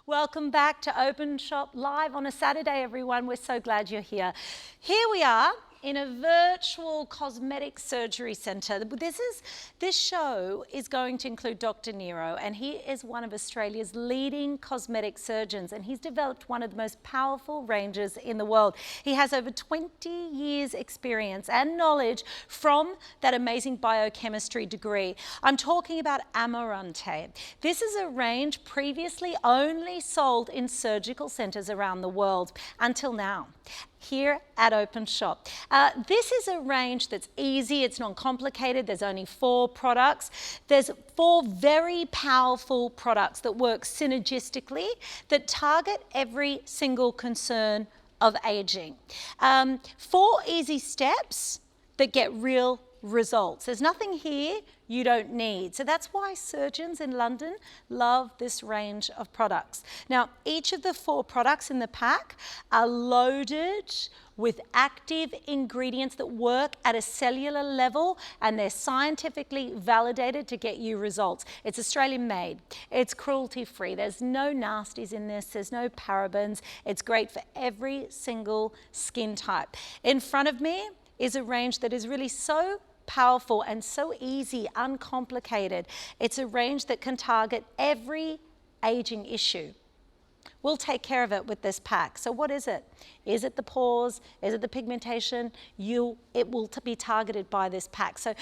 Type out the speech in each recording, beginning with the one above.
Welcome back to Openshop Live on a Saturday, everyone. We're so glad you're here. Here we are in a virtual cosmetic surgery centre. This show is going to include Dr. Niro, and he is one of Australia's leading cosmetic surgeons, and he's developed one of the most powerful ranges in the world. He has over 20 years experience and knowledge from that amazing biochemistry degree. I'm talking about Amaranté. This is a range previously only sold in surgical centres around the world until now, here at Openshop. This is a range that's easy, it's not complicated, there's only 4 products. There's 4 very powerful products that work synergistically, that target every single concern of aging. 4 easy steps that get real results. There's nothing here you don't need. So that's why surgeons in London love this range of products. Now, each of the 4 products in the pack are loaded with active ingredients that work at a cellular level, and they're scientifically validated to get you results. It's Australian made, it's cruelty free, there's no nasties in this, there's no parabens. It's great for every single skin type. In front of me is a range that is really so powerful and so easy, uncomplicated. It's a range that can target every aging issue. We'll take care of it with this pack. So what is it? Is it the pores? Is it the pigmentation? It will be targeted by this pack. So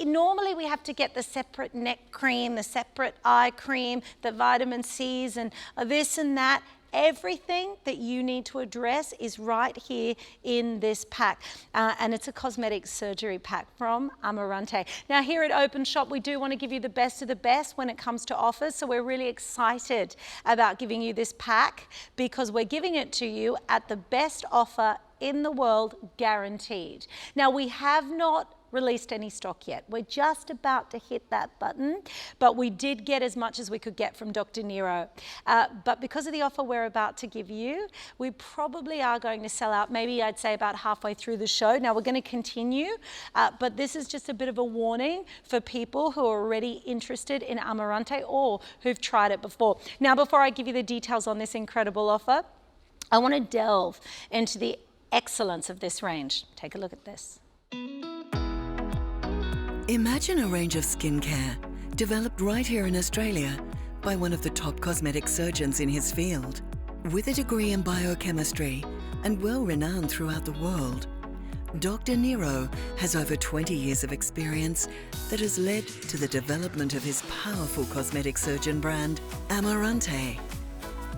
normally we have to get the separate neck cream, the separate eye cream, the vitamin C's and this and that. Everything that you need to address is right here in this pack. And it's a cosmetic surgery pack from Amaranté. Now here at Openshop, we do want to give you the best of the best when it comes to offers. So we're really excited about giving you this pack because we're giving it to you at the best offer in the world, guaranteed. Now we have not released any stock yet. We're just about to hit that button, but we did get as much as we could get from Dr. Niro. But because of the offer we're about to give you, we probably are going to sell out, maybe I'd say about halfway through the show. Now we're going to continue, but this is just a bit of a warning for people who are already interested in Amaranté or who've tried it before. Now, before I give you the details on this incredible offer, I want to delve into the excellence of this range. Take a look at this. Imagine a range of skincare developed right here in Australia by one of the top cosmetic surgeons in his field. With a degree in biochemistry and well-renowned throughout the world, Dr. Niro has over 20 years of experience that has led to the development of his powerful cosmetic surgeon brand, Amaranté.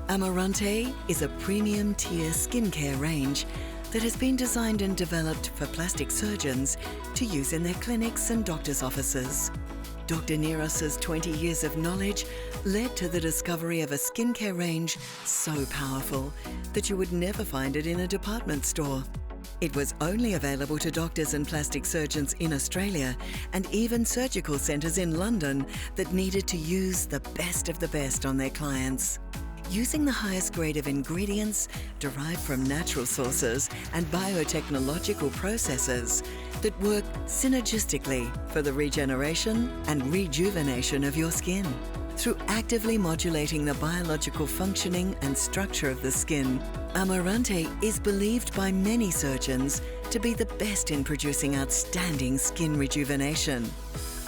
Amaranté is a premium tier skincare range that has been designed and developed for plastic surgeons to use in their clinics and doctors' offices. Dr. Niro's 20 years of knowledge led to the discovery of a skincare range so powerful that you would never find it in a department store. It was only available to doctors and plastic surgeons in Australia and even surgical centres in London that needed to use the best of the best on their clients. Using the highest grade of ingredients derived from natural sources and biotechnological processes that work synergistically for the regeneration and rejuvenation of your skin. Through actively modulating the biological functioning and structure of the skin, Amaranté is believed by many surgeons to be the best in producing outstanding skin rejuvenation.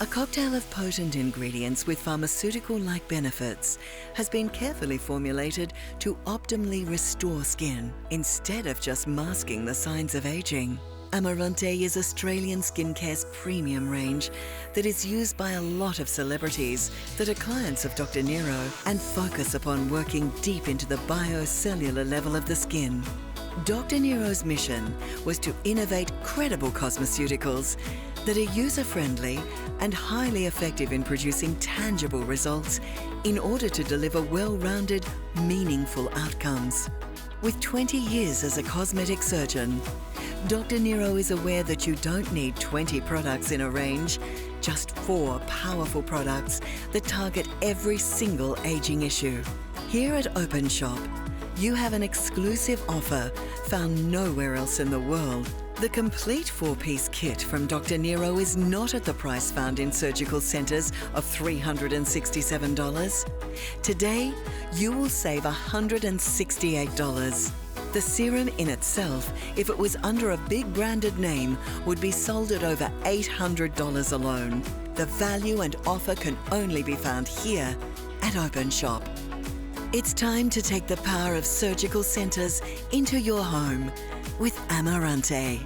A cocktail of potent ingredients with pharmaceutical-like benefits has been carefully formulated to optimally restore skin instead of just masking the signs of aging. Amaranté is Australian skincare's premium range that is used by a lot of celebrities that are clients of Dr. Niro and focus upon working deep into the biocellular level of the skin. Dr. Niro's mission was to innovate credible cosmeceuticals that are user-friendly and highly effective in producing tangible results in order to deliver well-rounded, meaningful outcomes. With 20 years as a cosmetic surgeon, Dr. Niro is aware that you don't need 20 products in a range, just 4 powerful products that target every single aging issue. Here at Openshop, you have an exclusive offer found nowhere else in the world. The complete 4-piece kit from Dr. Niro is not at the price found in surgical centres of $367. Today, you will save $168. The serum in itself, if it was under a big branded name, would be sold at over $800 alone. The value and offer can only be found here at Openshop. It's time to take the power of surgical centers into your home with Amaranté.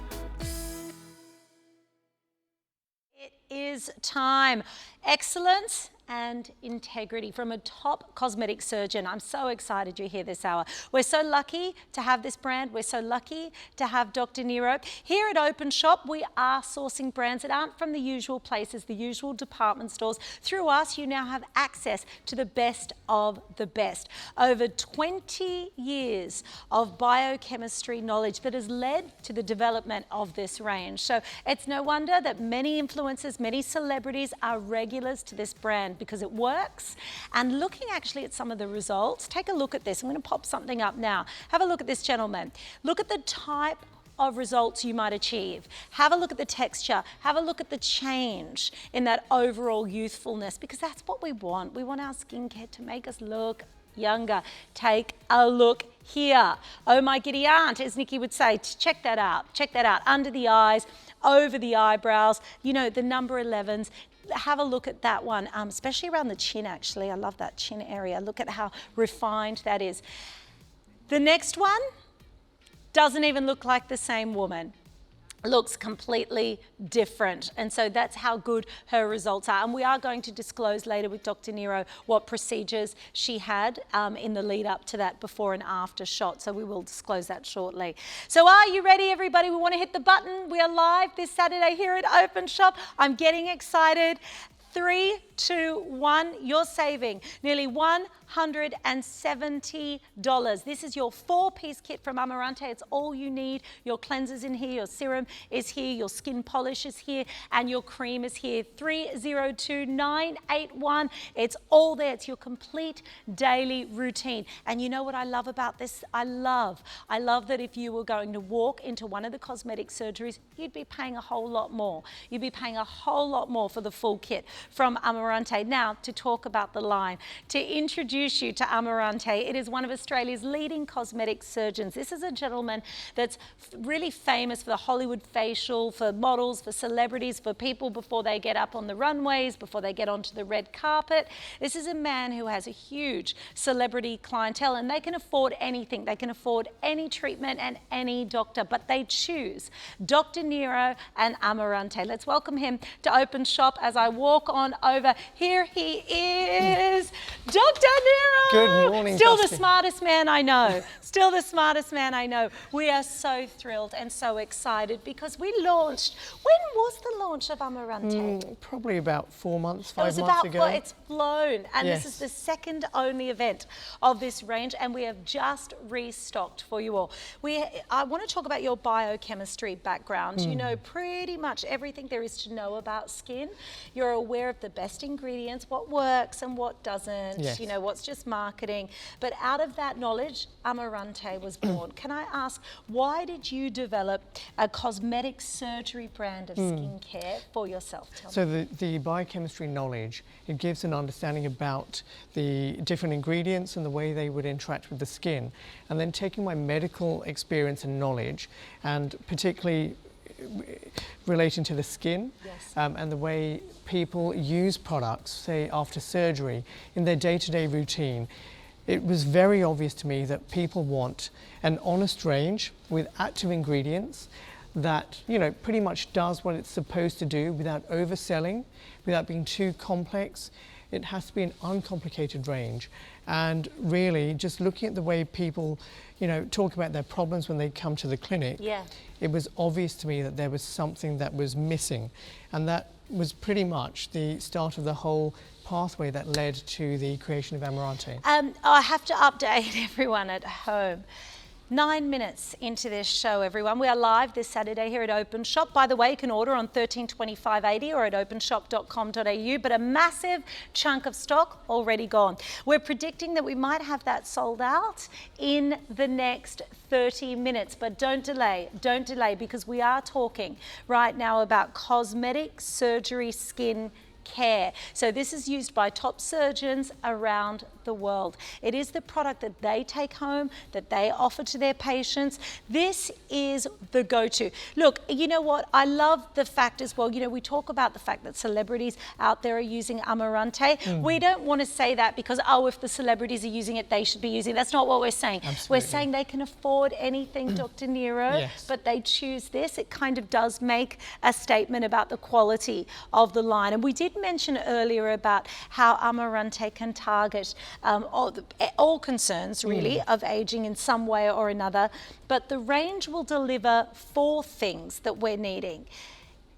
It is time. Excellence and integrity from a top cosmetic surgeon. I'm so excited you're here this hour. We're so lucky to have this brand. We're so lucky to have Dr. Niro. Here at Openshop, we are sourcing brands that aren't from the usual places, the usual department stores. Through us, you now have access to the best of the best. Over 20 years of biochemistry knowledge that has led to the development of this range. So it's no wonder that many influencers, many celebrities are regulars to this brand because it works. And looking actually at some of the results, take a look at this. I'm going to pop something up now. Have a look at this, gentleman. Look at the type of results you might achieve. Have a look at the texture. Have a look at the change in that overall youthfulness, because that's what we want. We want our skincare to make us look younger. Take a look here. Oh my giddy aunt, as Nikki would say. Check that out. Check that out. Under the eyes, over the eyebrows, you know, the number 11s. Have a look at that one, especially around the chin, actually. I love that chin area. Look at how refined that is. The next one doesn't even look like the same woman. Looks completely different. And so that's how good her results are. And we are going to disclose later with Dr. Niro what procedures she had in the lead up to that before and after shot. So we will disclose that shortly. So are you ready, everybody? We want to hit the button. We are live this Saturday here at Openshop. I'm getting excited. 3, 2, 1, you're saving nearly $170. This is your 4-piece kit from Amaranté. It's all you need. Your cleanser's in here, your serum is here, your skin polish is here, and your cream is here. 302-981. It's all there. It's your complete daily routine. And you know what I love about this? I love that if you were going to walk into one of the cosmetic surgeries, you'd be paying a whole lot more. You'd be paying a whole lot more for the full kit from Amaranté. Now, to talk about the line, to introduce you to Amaranté, it is one of Australia's leading cosmetic surgeons. This is a gentleman that's really famous for the Hollywood facial, for models, for celebrities, for people before they get up on the runways, before they get onto the red carpet. This is a man who has a huge celebrity clientele, and they can afford anything. They can afford any treatment and any doctor, but they choose Dr. Niro and Amaranté. Let's welcome him to Openshop as I walk on over. Here he is, Dr. Niro. Good morning, Still Dusty. the smartest man I know. Still the smartest man I know. We are so thrilled and so excited because we launched. When was the launch of Amaranté? Probably about 4 months, 5 It was months about ago. it's flown, and Yes. this is the second only event of this range, and we have just restocked for you all. I want to talk about your biochemistry background. You know pretty much everything there is to know about skin. You're aware of the best ingredients, what works and what doesn't. Yes. You know what's just marketing. But out of that knowledge, Amaranté was born. Can I ask, why did you develop a cosmetic surgery brand of skincare for yourself? Tell me. So the biochemistry knowledge, it gives an understanding about the different ingredients and the way they would interact with the skin. And then taking my medical experience and knowledge, and particularly relating to the skin, Yes. And the way people use products, say after surgery, in their day-to-day routine, it was very obvious to me that people want an honest range with active ingredients that, you know, pretty much does what it's supposed to do without overselling, without being too complex. It has to be an uncomplicated range. And really, just looking at the way people, you know, talk about their problems when they come to the clinic, Yeah. it was obvious to me that there was something that was missing. And that was pretty much the start of the whole pathway that led to the creation of Amaranté. I have to update everyone at home. 9 minutes into this show, everyone. We are live this Saturday here at Openshop. By the way, you can order on 132580 or at openshop.com.au, but a massive chunk of stock already gone. We're predicting that we might have that sold out in the next 30 minutes, but don't delay, because we are talking right now about cosmetic surgery skin care. So this is used by top surgeons around throughout the world. It is the product that they take home, that they offer to their patients. This is the go-to. Look, you know what? I love the fact as well, you know, we talk about the fact that celebrities out there are using Amaranté. We don't want to say that because, oh, if the celebrities are using it, they should be using it. That's not what we're saying. Absolutely. We're saying they can afford anything, Dr. Niro, Yes. but they choose this. It kind of does make a statement about the quality of the line. And we did mention earlier about how Amaranté can target all concerns, really, of aging in some way or another. But the range will deliver 4 things that we're needing.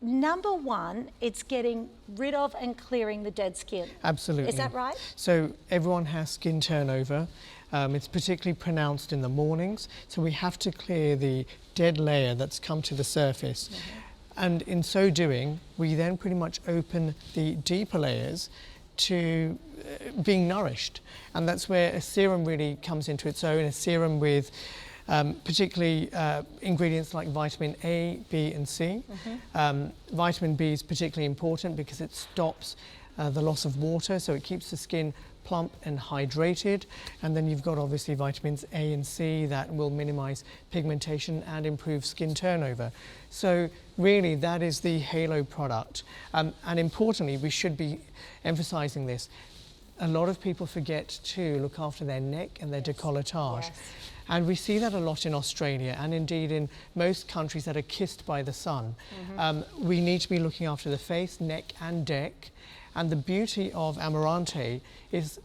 Number 1, it's getting rid of and clearing the dead skin. Absolutely. Is that right? So everyone has skin turnover. It's particularly pronounced in the mornings. So we have to clear the dead layer that's come to the surface. And in so doing, we then pretty much open the deeper layers to being nourished. And that's where a serum really comes into its own, a serum with particularly ingredients like vitamin A, B and C. Vitamin B is particularly important because it stops the loss of water, so it keeps the skin plump and hydrated. And then you've got obviously vitamins A and C that will minimize pigmentation and improve skin turnover. So really that is the halo product. And importantly, we should be emphasizing this. A lot of people forget to look after their neck and their décolletage. And we see that a lot in Australia and indeed in most countries that are kissed by the sun. We need to be looking after the face, neck and deck. And the beauty of Amaranté is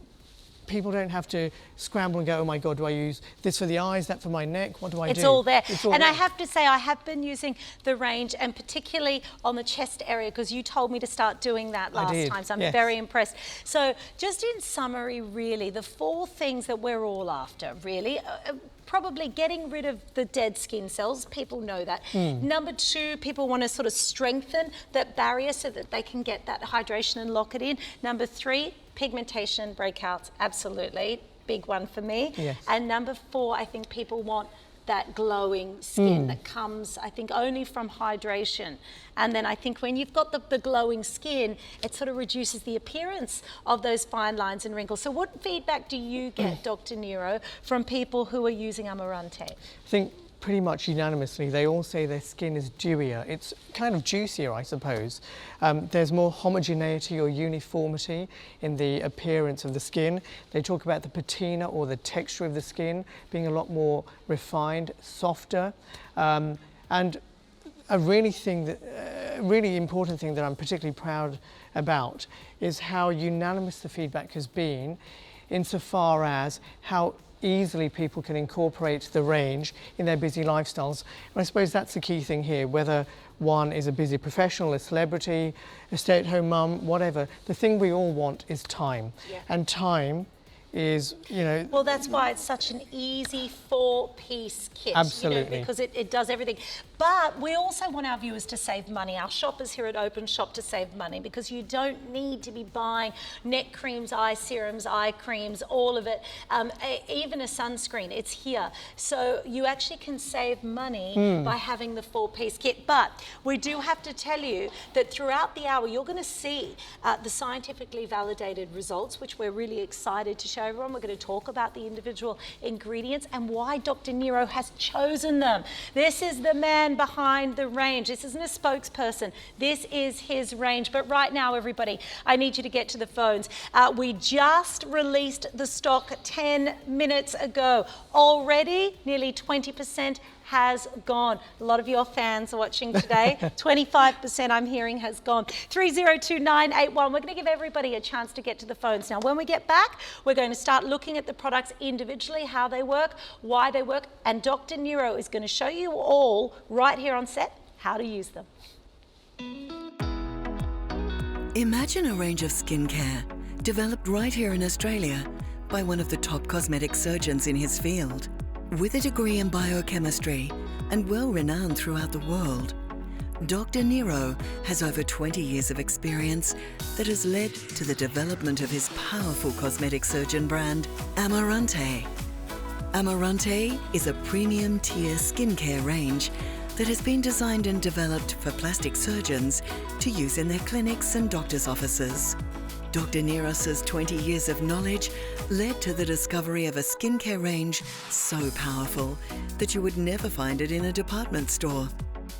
people don't have to scramble and go, oh my God, do I use this for the eyes, that for my neck? What do I do? It's all there. It's all and there. I have to say, I have been using the range and particularly on the chest area because you told me to start doing that last time. So I'm very impressed. So just in summary, really, the 4 things that we're all after, really, probably getting rid of the dead skin cells. People know that. Number 2, people want to sort of strengthen that barrier so that they can get that hydration and lock it in. Number 3, pigmentation, breakouts, absolutely. Big one for me. Yes. And number 4, I think people want that glowing skin that comes, I think, only from hydration. And then I think when you've got the glowing skin, it sort of reduces the appearance of those fine lines and wrinkles. So what feedback do you get, Dr. Niro, from people who are using Amaranté? I think pretty much unanimously, they all say their skin is dewier. It's kind of juicier, I suppose. There's more homogeneity or uniformity in the appearance of the skin. They talk about the patina or the texture of the skin being a lot more refined, softer. And a really important thing that I'm particularly proud about is how unanimous the feedback has been insofar as how easily people can incorporate the range in their busy lifestyles. And I suppose that's the key thing here, whether one is a busy professional, a celebrity, a stay-at-home mum, whatever. The thing we all want is time. And time is, you know... Well, that's why it's such an easy 4-piece kit. Absolutely. You know, because it does everything. But we also want our viewers to save money, our shoppers here at Openshop to save money, because you don't need to be buying neck creams, eye serums, eye creams, all of it, even a sunscreen, it's here. So you actually can save money by having the 4-piece kit. But we do have to tell you that throughout the hour, you're going to see the scientifically validated results, which we're really excited to show everyone. We're going to talk about the individual ingredients and why Dr. Niro has chosen them. This is the man behind the range. This isn't a spokesperson. This is his range. But right now, everybody, I need you to get to the phones. We just released the stock 10 minutes ago. Already, nearly 20% has gone. A lot of your fans are watching today. 25% I'm hearing has gone. 302981. We're going to give everybody a chance to get to the phones. Now, when we get back, we're going to start looking at the products individually, how they work, why they work, and Dr. Niro is going to show you all right here on set how to use them. Imagine a range of skincare developed right here in Australia by one of the top cosmetic surgeons in his field. With a degree in biochemistry and well-renowned throughout the world, Dr. Niro has over 20 years of experience that has led to the development of his powerful cosmetic surgeon brand, Amaranté. Amaranté is a premium tier skincare range that has been designed and developed for plastic surgeons to use in their clinics and doctors' offices. Dr. Niros's 20 years of knowledge led to the discovery of a skincare range so powerful that you would never find it in a department store.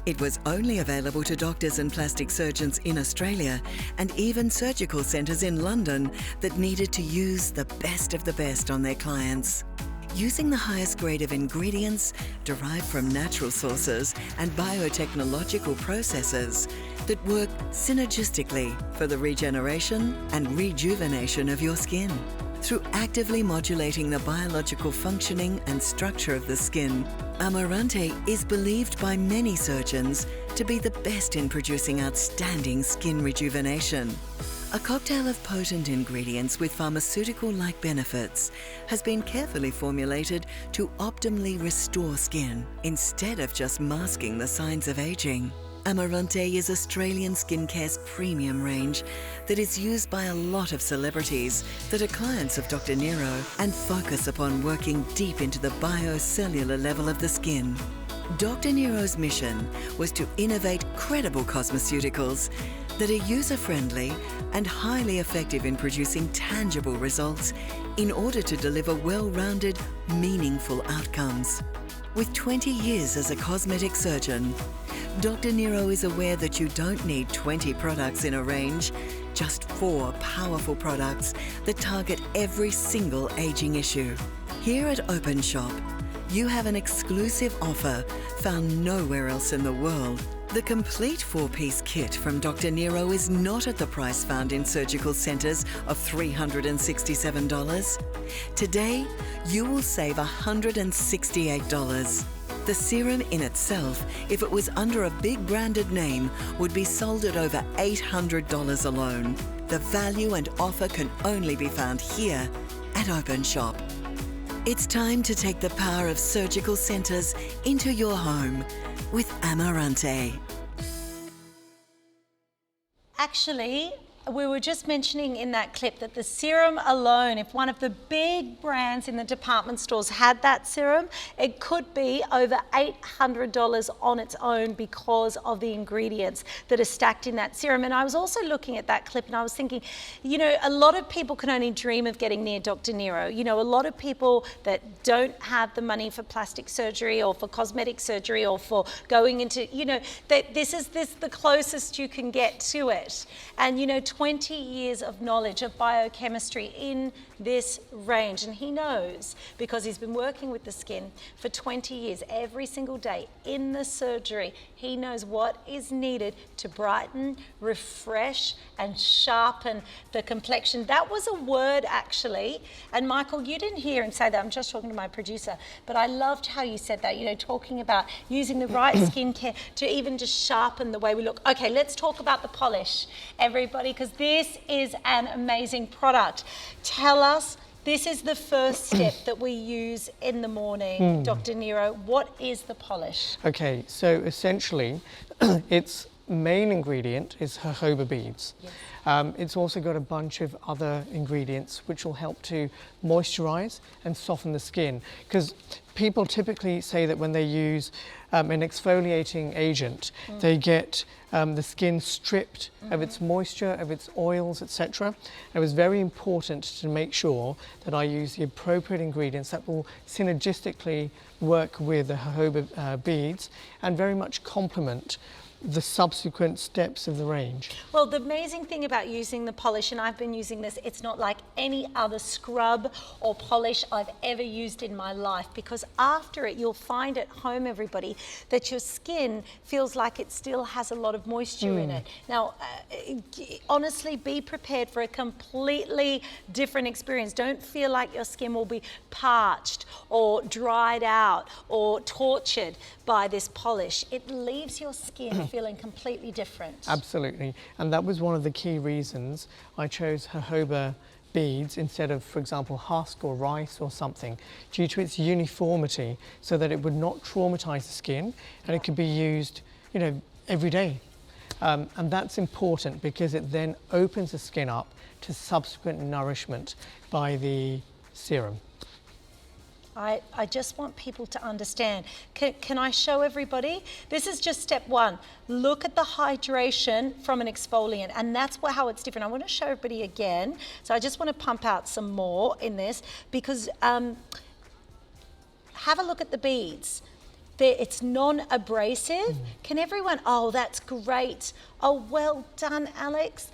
It was only available to doctors and plastic surgeons in Australia and even surgical centres in London that needed to use the best of the best on their clients. Using the highest grade of ingredients derived from natural sources and biotechnological processes that work synergistically for the regeneration and rejuvenation of your skin. Through actively modulating the biological functioning and structure of the skin, Amaranté is believed by many surgeons to be the best in producing outstanding skin rejuvenation. A cocktail of potent ingredients with pharmaceutical-like benefits has been carefully formulated to optimally restore skin instead of just masking the signs of aging. Amaranté is Australian skincare's premium range that is used by a lot of celebrities that are clients of Dr. Niro and focus upon working deep into the biocellular level of the skin. Dr. Niro's mission was to innovate credible cosmeceuticals that are user-friendly and highly effective in producing tangible results in order to deliver well-rounded, meaningful outcomes. With 20 years as a cosmetic surgeon, Dr. Niro is aware that you don't need 20 products in a range, just 4 powerful products that target every single aging issue. Here at Openshop, you have an exclusive offer found nowhere else in the world. The complete 4-piece kit from Dr. Niro is not at the price found in surgical centres of $367. Today, you will save $168. The serum in itself, if it was under a big branded name, would be sold at over $800 alone. The value and offer can only be found here at Openshop. It's time to take the power of surgical centres into your home with Amaranté. Actually, we were just mentioning in that clip that the serum alone, if one of the big brands in the department stores had that serum, it could be over $800 on its own because of the ingredients that are stacked in that serum. And I was also looking at that clip and I was thinking, you know, a lot of people can only dream of getting near Dr. Niro. You know, a lot of people that don't have the money for plastic surgery or for cosmetic surgery or for going into, you know, this is the closest you can get to it. And, you know, 20 years of knowledge of biochemistry in this range, and he knows because he's been working with the skin for 20 years every single day in the surgery. He knows what is needed to brighten, refresh and sharpen the complexion. That was a word actually, and Michael, you didn't hear him say that. I'm just talking to my producer, but I loved how you said that, you know, talking about using the right skincare to even just sharpen the way we look. Okay, let's talk about the polish, everybody, because this is an amazing product. Tell us, this is the first step that we use in the morning, Dr. Niro. What is the polish? Okay, so essentially, its main ingredient is jojoba beads. Yes. It's also got a bunch of other ingredients which will help to moisturize and soften the skin. Because people typically say that when they use an exfoliating agent, they get the skin stripped of its moisture, of its oils, etc. It was very important to make sure that I use the appropriate ingredients that will synergistically work with the jojoba beads and very much complement the subsequent steps of the range. Well, the amazing thing about using the polish, and I've been using this, it's not like any other scrub or polish I've ever used in my life, because after it, you'll find at home, everybody, that your skin feels like it still has a lot of moisture in it. Now, honestly, be prepared for a completely different experience. Don't feel like your skin will be parched or dried out or tortured by this polish. It leaves your skin feeling completely different. Absolutely, and that was one of the key reasons I chose jojoba beads instead of, for example, husk or rice or something, due to its uniformity, so that it would not traumatize the skin and it could be used, you know, every day. And that's important because it then opens the skin up to subsequent nourishment by the serum. I just want people to understand. Can I show everybody? This is just step one. Look at the hydration from an exfoliant, and that's how it's different. I want to show everybody again. So I just want to pump out some more in this because have a look at the beads. It's non-abrasive. Can everyone, oh, that's great. Oh, well done, Alex.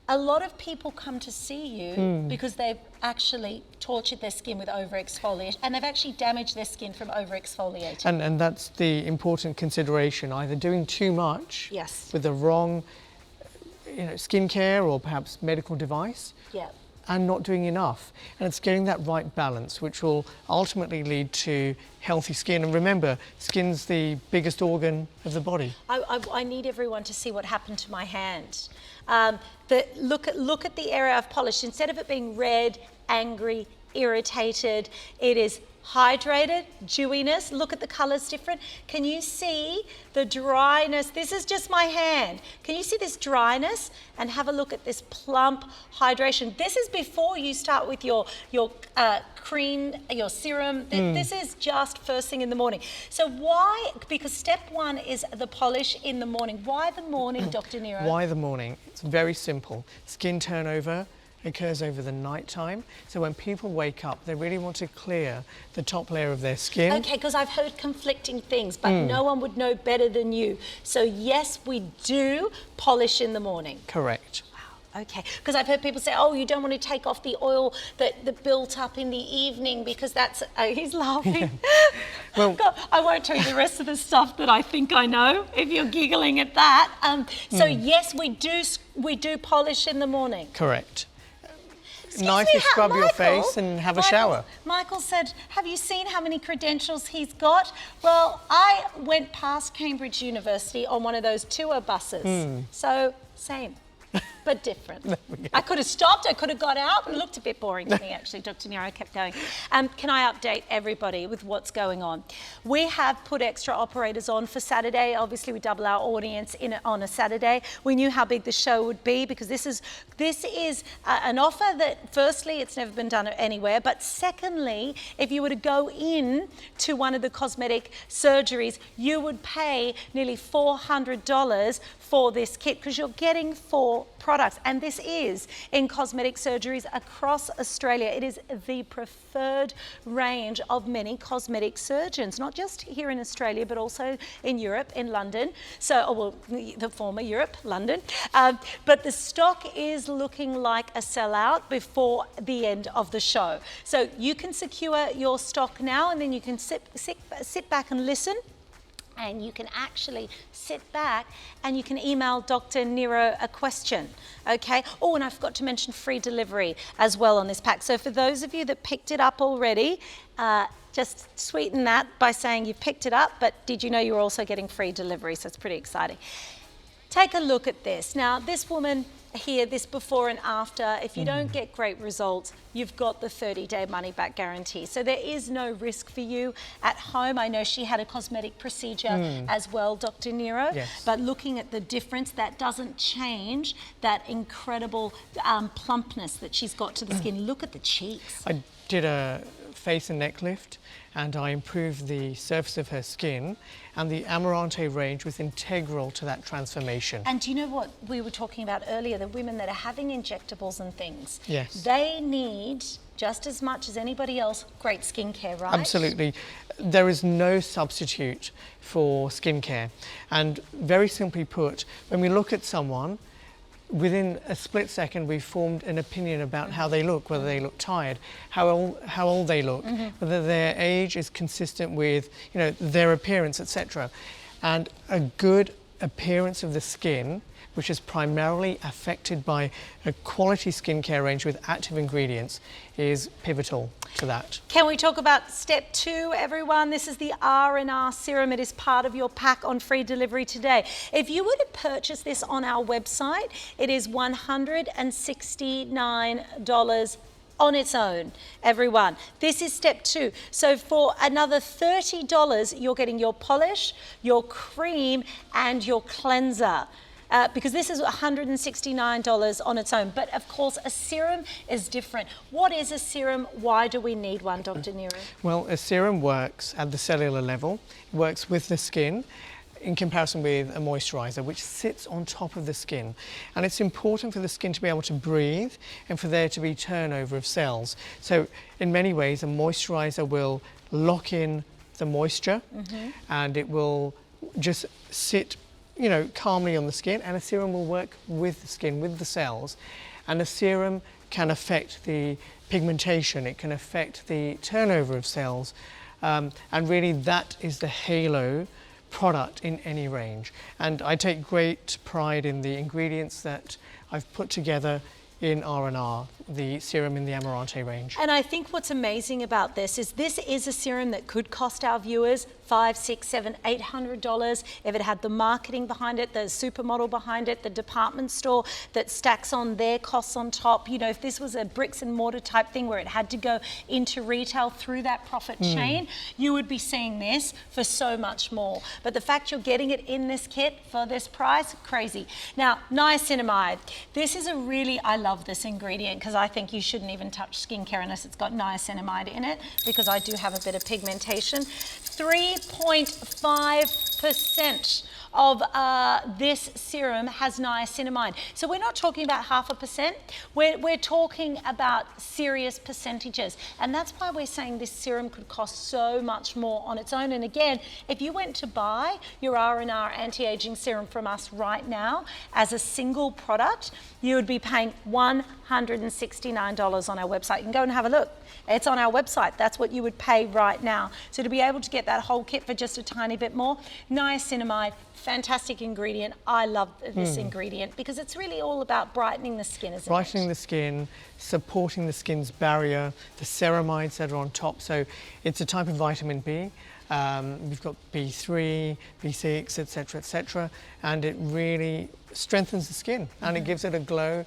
A lot of people come to see you because they've actually tortured their skin with over-exfoliation, and they've actually damaged their skin from over-exfoliating. And that's the important consideration, either doing too much with the wrong skincare or perhaps medical device, and not doing enough. And it's getting that right balance, which will ultimately lead to healthy skin. And remember, skin's the biggest organ of the body. I need everyone to see what happened to my hand. Look at the area I've polished. Instead of it being red, angry, irritated, it is hydrated, dewiness. Look at the colors different. Can you see the dryness? This is just my hand. Can you see this dryness? And have a look at this plump hydration. This is before you start with your cream, your serum. This is just first thing in the morning. So why? Because step one is the polish in the morning. Why the morning, Dr. Niro? Why the morning? It's very simple. Skin turnover occurs over the night time. So when people wake up, they really want to clear the top layer of their skin. Okay, because I've heard conflicting things, but no one would know better than you. So yes, we do polish in the morning. Correct. Wow, okay. Because I've heard people say, oh, you don't want to take off the oil that built up in the evening because that's, oh, he's laughing. Well, God, I won't tell you the rest of the stuff that I think I know if you're giggling at that. So yes, we do polish in the morning. Correct. Excuse nice me, to scrub your Michael, face and have a shower. Michael said, have you seen how many credentials he's got? Well, I went past Cambridge University on one of those tour buses. So, same, but different. I could have stopped, I could have got out, but it looked a bit boring to me actually, Dr. Niro. I kept going. Can I update everybody with what's going on? We have put extra operators on for Saturday. Obviously, we double our audience on a Saturday. We knew how big the show would be because this is an offer that, firstly, it's never been done anywhere, but secondly, if you were to go in to one of the cosmetic surgeries, you would pay nearly $400 for this kit because you're getting 4 products, and this is in cosmetic surgeries across Australia. It is the preferred range of many cosmetic surgeons, not just here in Australia, but also in Europe, in London. So, the former Europe, London. But the stock is looking like a sellout before the end of the show. So you can secure your stock now, and then you can sit back and listen. And you can actually sit back and you can email Dr. Niro a question, okay? Oh, and I forgot to mention free delivery as well on this pack. So for those of you that picked it up already, just sweeten that by saying you've picked it up, but did you know you're also getting free delivery? So it's pretty exciting. Take a look at this. Now, this woman here, this before and after, if you don't get great results, you've got the 30-day money-back guarantee. So there is no risk for you at home. I know she had a cosmetic procedure as well, Dr. Niro. Yes. But looking at the difference, that doesn't change that incredible plumpness that she's got to the skin. Look at the cheeks. I did a face and neck lift, and I improved the surface of her skin, and the Amaranté range was integral to that transformation. And do you know what we were talking about earlier, the women that are having injectables and things? Yes. They need, just as much as anybody else, great skincare, right? Absolutely. There is no substitute for skincare. And very simply put, when we look at someone, within a split second, we've formed an opinion about how they look, whether they look tired, how old they look, whether their age is consistent with, their appearance, etc. And a good appearance of the skin, which is primarily affected by a quality skincare range with active ingredients, is pivotal to that. Can we talk about step 2, everyone? This is the R&R serum. It is part of your pack on free delivery today. If you were to purchase this on our website, it is $169 on its own, everyone. This is step 2. So for another $30, you're getting your polish, your cream, and your cleanser. because this is $169 on its own. But of course, a serum is different. What is a serum? Why do we need one, Dr. Niro? Well, a serum works at the cellular level. It works with the skin in comparison with a moisturizer, which sits on top of the skin. And it's important for the skin to be able to breathe and for there to be turnover of cells. So in many ways, a moisturizer will lock in the moisture and it will just sit, you know, calmly on the skin, and a serum will work with the skin, with the cells. And a serum can affect the pigmentation, it can affect the turnover of cells, and really that is the halo product in any range. And I take great pride in the ingredients that I've put together in R&R, the serum in the Amaranté range. And I think what's amazing about this is a serum that could cost our viewers $500, $600, $700, $800 if it had the marketing behind it, the supermodel behind it, the department store that stacks on their costs on top. You know, if this was a bricks and mortar type thing where it had to go into retail through that profit chain, you would be seeing this for so much more. But the fact you're getting it in this kit for this price, crazy. Now, niacinamide. This is a really, I love this ingredient because I think you shouldn't even touch skincare unless it's got niacinamide in it, because I do have a bit of pigmentation. 3.5% of this serum has niacinamide. So we're not talking about 0.5%, we're talking about serious percentages. And that's why we're saying this serum could cost so much more on its own. And again, if you went to buy your R&R anti-aging serum from us right now as a single product, you would be paying $169 on our website. You can go and have a look. It's on our website. That's what you would pay right now. So to be able to get that whole kit for just a tiny bit more, niacinamide, fantastic ingredient. I love this ingredient because it's really all about brightening the skin, isn't it? Brightening the skin, supporting the skin's barrier, the ceramides that are on top. So it's a type of vitamin B. We've got B3, B6, etc., and it really strengthens the skin and it gives it a glow.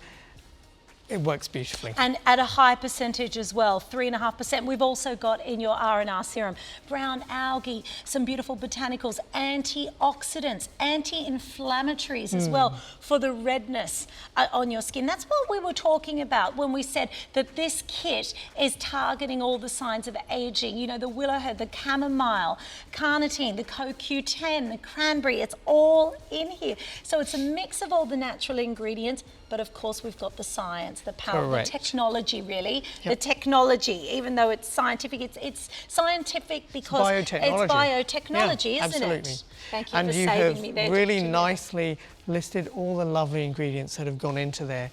It works beautifully. And at a high percentage as well, 3.5%. We've also got in your R&R serum brown algae, some beautiful botanicals, antioxidants, anti-inflammatories as well for the redness on your skin. That's what we were talking about when we said that this kit is targeting all the signs of aging. You know, the willowherb, the chamomile, carnitine, the CoQ10, the cranberry, it's all in here. So it's a mix of all the natural ingredients, but of course we've got the science, the power, the technology really. The technology, even though it's scientific, it's scientific because it's biotechnology, isn't absolutely. it? Thank you for saving me there. And you have really nicely listed all the lovely ingredients that have gone into there.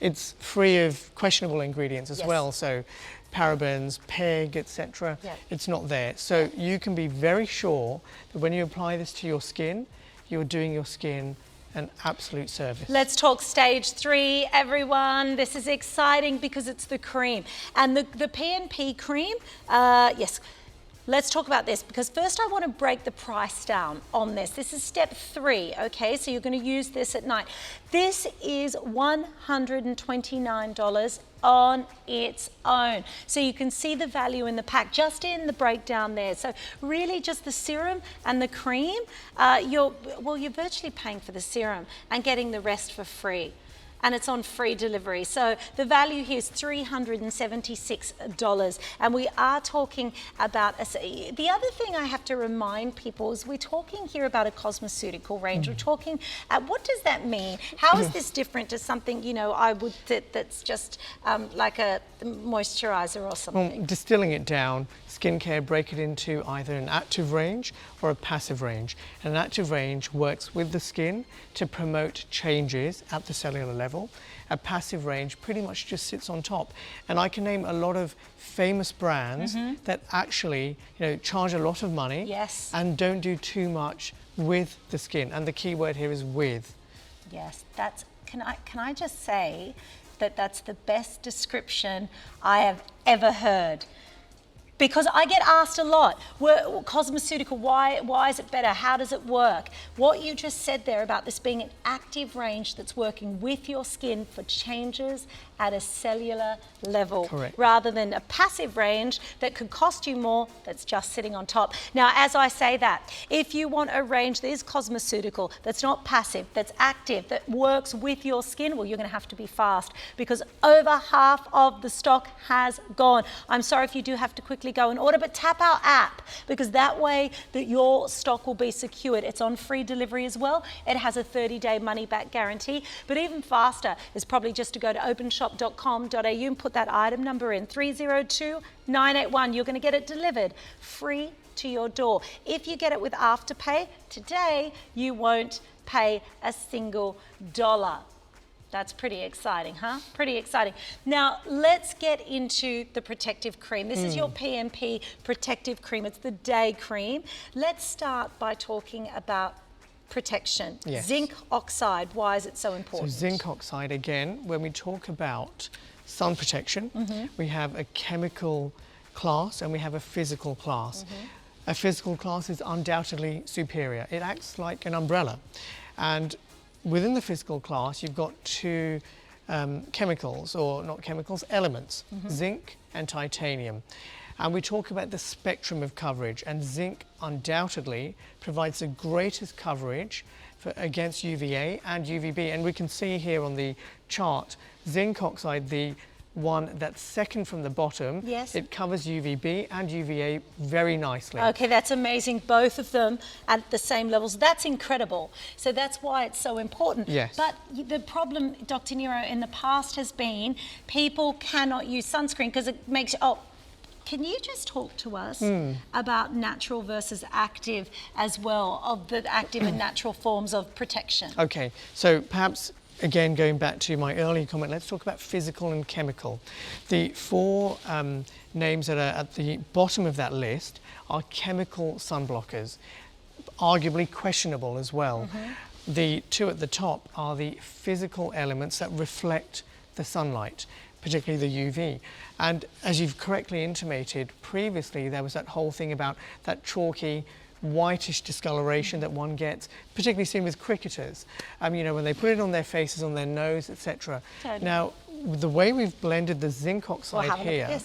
It's free of questionable ingredients as well, so parabens, PEG, etc. It's not there. So you can be very sure that when you apply this to your skin, you're doing your skin an absolute service. Let's talk stage 3, everyone. This is exciting because it's the cream. And the PNP cream, yes, let's talk about this because first I want to break the price down on this. This is step 3, okay? So you're going to use this at night. This is $129 on its own. So you can see the value in the pack, just in the breakdown there. So really just the serum and the cream, you're virtually paying for the serum and getting the rest for free. And it's on free delivery. So the value here is $376. And we are talking about, the other thing I have to remind people is we're talking here about a cosmeceutical range. We're talking, what does that mean? How is this different to something, you know, that's just like a moisturizer or something? Well, distilling it down, skincare, break it into either an active range or a passive range. And an active range works with the skin to promote changes at the cellular level. A passive range pretty much just sits on top. And I can name a lot of famous brands that actually, you know, charge a lot of money and don't do too much with the skin. And the key word here is with. Yes, can I just say that that's the best description I have ever heard. Because I get asked a lot, cosmeceutical, why is it better? How does it work? What you just said there about this being an active range that's working with your skin for changes at a cellular level. Correct. Rather than a passive range that could cost you more that's just sitting on top. Now, as I say that, if you want a range that is cosmeceutical, that's not passive, that's active, that works with your skin, well, you're going to have to be fast because over half of the stock has gone. I'm sorry if you do have to quickly go and order, but tap our app because that way that your stock will be secured. It's on free delivery as well. It has a 30-day money-back guarantee, but even faster is probably just to go to openshop.com.au and put that item number in, 302981. You're going to get it delivered free to your door. If you get it with Afterpay, today you won't pay a single dollar. That's pretty exciting, huh? Pretty exciting. Now, let's get into the protective cream. This is your PMP protective cream. It's the day cream. Let's start by talking about protection. Yes. Zinc oxide, why is it so important? So zinc oxide, again, when we talk about sun protection, we have a chemical class and we have a physical class. A physical class is undoubtedly superior. It acts like an umbrella. And within the physical class, you've got two chemicals, or not chemicals, elements, zinc and titanium. And we talk about the spectrum of coverage, and zinc undoubtedly provides the greatest coverage against UVA and UVB. And we can see here on the chart, zinc oxide, the one that's second from the bottom, yes, it covers UVB and UVA very nicely. Okay, that's amazing. Both of them at the same levels. That's incredible. So that's why it's so important. Yes. But the problem, Dr. Niro, in the past has been people cannot use sunscreen because it makes, can you just talk to us about natural versus active as well, of the active and natural forms of protection? Okay, so perhaps again, going back to my earlier comment, let's talk about physical and chemical. The four names that are at the bottom of that list are chemical sun blockers, arguably questionable as well. The two at the top are the physical elements that reflect the sunlight, particularly the UV. And as you've correctly intimated, previously there was that whole thing about that chalky, whitish discoloration that one gets, particularly seen with cricketers. You know, when they put it on their faces, on their nose, etc. Totally. Now, the way we've blended the zinc oxide here,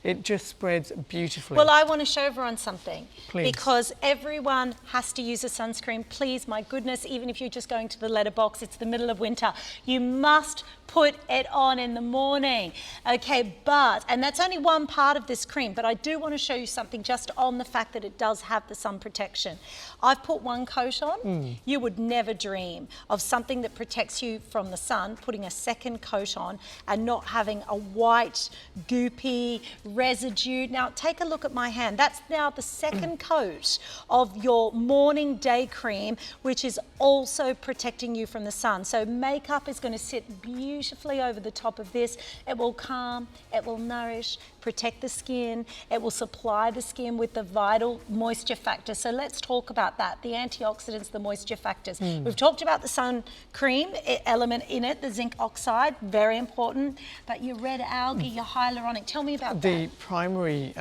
it just spreads beautifully. Well, I want to show everyone something. Please. Because everyone has to use a sunscreen. Please, my goodness, even if you're just going to the letterbox, it's the middle of winter, you must put it on in the morning. Okay, and that's only one part of this cream, but I do want to show you something just on the fact that it does have the sun protection. I've put one coat on. You would never dream of something that protects you from the sun, putting a second coat on and not having a white, goopy residue. Now, take a look at my hand. That's now the second coat of your morning day cream, which is also protecting you from the sun. So makeup is going to sit beautifully over the top of this. It will calm, it will nourish, protect the skin, it will supply the skin with the vital moisture factor. So let's talk about that, the antioxidants, the moisture factors. We've talked about the sun cream element in it, the zinc oxide, very important, but your red algae, your hyaluronic, tell me about that. The primary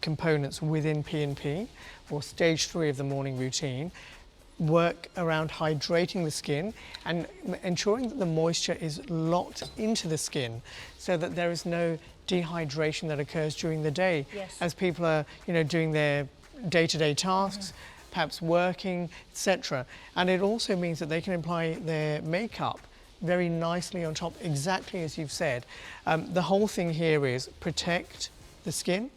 components within P&P, or stage 3 of the morning routine, work around hydrating the skin and ensuring that the moisture is locked into the skin so that there is no dehydration that occurs during the day. Yes. As people are, you know, doing their day-to-day tasks, perhaps working, etc. And it also means that they can apply their makeup very nicely on top, exactly as you've said. The whole thing here is protect the skin,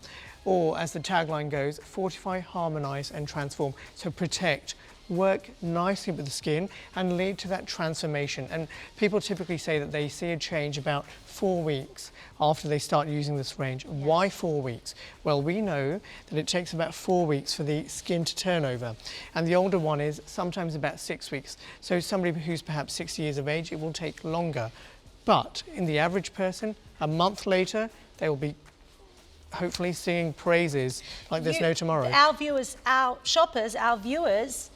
or as the tagline goes, fortify, harmonize and transform. So protect, work nicely with the skin and lead to that transformation. And people typically say that they see a change about 4 weeks after they start using this range. Yes. Why 4 weeks? Well, we know that it takes about 4 weeks for the skin to turn over. And the older one is sometimes about 6 weeks. So somebody who's perhaps 60 years of age, it will take longer. But in the average person, a month later, they will be hopefully singing praises like there's no tomorrow. Our viewers, our shoppers, our viewers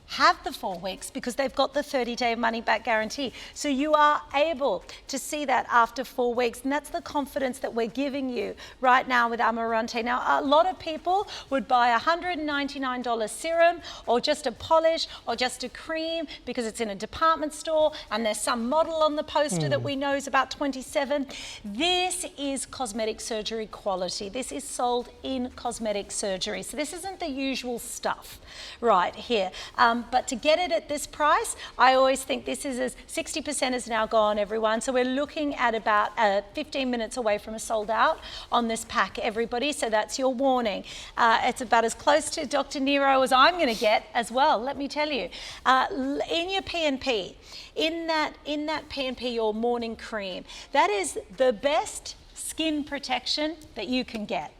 have the 4 weeks because they've got the 30-day money-back guarantee. So you are able to see that after 4 weeks, and that's the confidence that we're giving you right now with Amaranté. Now, a lot of people would buy a $199 serum or just a polish or just a cream because it's in a department store and there's some model on the poster that we know is about 27. This is cosmetic surgery quality. This is sold in cosmetic surgery. So this isn't the usual stuff right here. But to get it at this price, I always think this is 60% is now gone, everyone. So we're looking at about 15 minutes away from a sold out on this pack, everybody. So that's your warning. It's about as close to Dr. Niro as I'm going to get as well, let me tell you. In your P&P, in that P&P, your morning cream, that is the best skin protection that you can get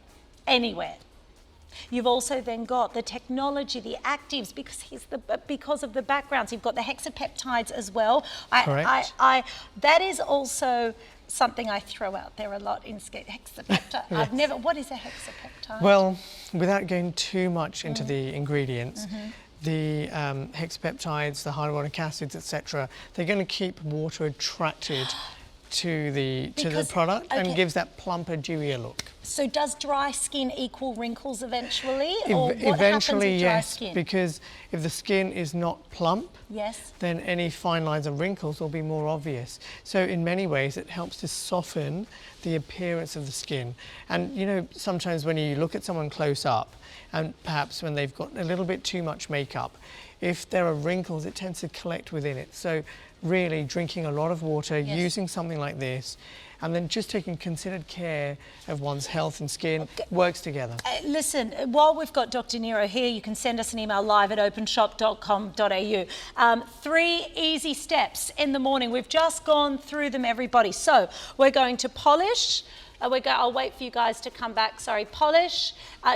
anywhere. You've also then got the technology, the actives, because of the backgrounds. You've got the hexapeptides as well. Correct. That is also something I throw out there a lot in skin. Hexapeptide. Yes. What is a hexapeptide? Well, without going too much into the ingredients, the hexapeptides, the hyaluronic acids, etc., they're going to keep water attracted to the product and gives that plumper, dewier look. So does dry skin equal wrinkles eventually? Or what happens with dry yes, skin? because if the skin is not plump, Yes. then any fine lines and wrinkles will be more obvious. So in many ways, it helps to soften the appearance of the skin. And you know, sometimes when you look at someone close up, and perhaps when they've got a little bit too much makeup, if there are wrinkles, it tends to collect within it. So really drinking a lot of water, using something like this, and then just taking considered care of one's health and skin works together. Listen, while we've got Dr. Niro here, you can send us an email live at openshop.com.au. 3 easy steps in the morning. We've just gone through them, everybody. So we're going to polish. I'll wait for you guys to come back. Sorry, polish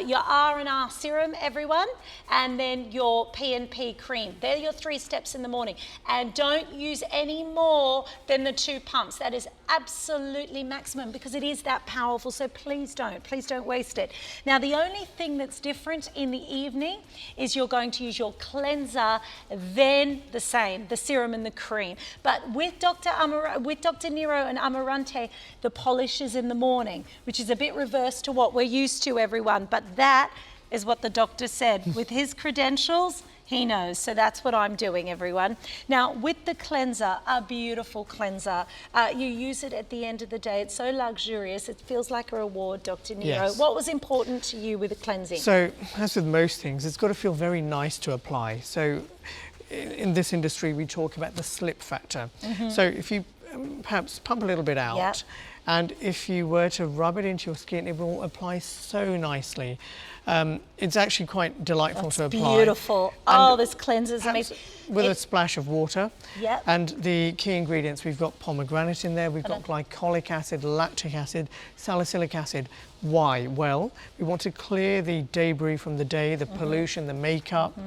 your R&R serum, everyone, and then your P&P cream. They're your 3 steps in the morning. And don't use any more than the 2 pumps. That is absolutely maximum because it is that powerful. So please don't waste it. Now, the only thing that's different in the evening is you're going to use your cleanser, then the serum and the cream. But with Dr. Niro and Amaranté, the polish is in the morning, which is a bit reverse to what we're used to, everyone. But that is what the doctor said. With his credentials, he knows. So that's what I'm doing, everyone. Now, with the cleanser, a beautiful cleanser, you use it at the end of the day. It's so luxurious. It feels like a reward, Dr. Niro. Yes. What was important to you with the cleansing? So, as with most things, it's got to feel very nice to apply. So, in this industry, we talk about the slip factor. So, if you perhaps pump a little bit out, and if you were to rub it into your skin, it will apply so nicely. It's actually quite delightful to apply. Beautiful. And this cleanses amazing. With a splash of water. Yep. And the key ingredients, we've got pomegranate in there, we've got glycolic acid, lactic acid, salicylic acid. Why? Well, we want to clear the debris from the day, the pollution, the makeup,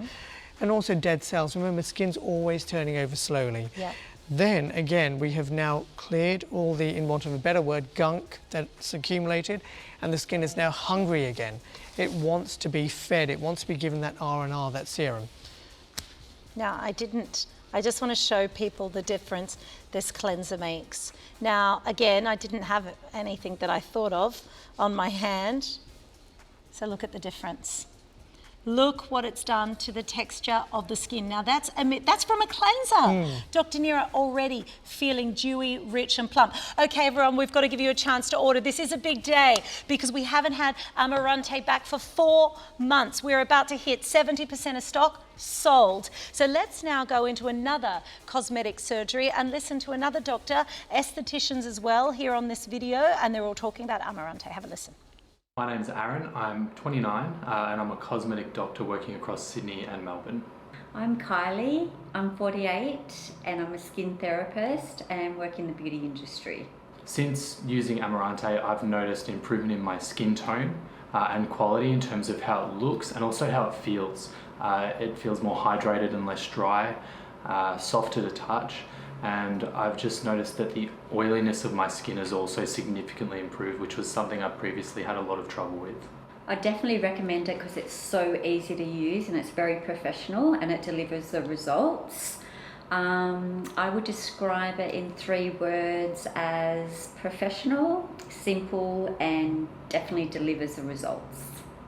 and also dead cells. Remember, skin's always turning over slowly. Yep. Then again, we have now cleared all the, in want of a better word, gunk that's accumulated, and the skin is now hungry again. It wants to be fed, it wants to be given that R&R, that serum. Now, I just want to show people the difference this cleanser makes. Now, again, I didn't have anything that I thought of on my hand. So look at the difference. Look what it's done to the texture of the skin. Now that's from a cleanser. Dr. Niro already feeling dewy, rich and plump. Okay, everyone, we've got to give you a chance to order. This is a big day because we haven't had Amaranté back for 4 months. We're about to hit 70% of stock sold. So let's now go into another cosmetic surgery and listen to another doctor, estheticians as well, here on this video, and they're all talking about Amaranté. Have a listen. My name's Aaron, I'm 29 and I'm a cosmetic doctor working across Sydney and Melbourne. I'm Kylie, I'm 48 and I'm a skin therapist and work in the beauty industry. Since using Amaranté, I've noticed improvement in my skin tone and quality in terms of how it looks and also how it feels. It feels more hydrated and less dry, softer to touch. And I've just noticed that the oiliness of my skin has also significantly improved, which was something I previously had a lot of trouble with. I definitely recommend it because it's so easy to use and it's very professional and it delivers the results. I would describe it in 3 words as professional, simple, and definitely delivers the results.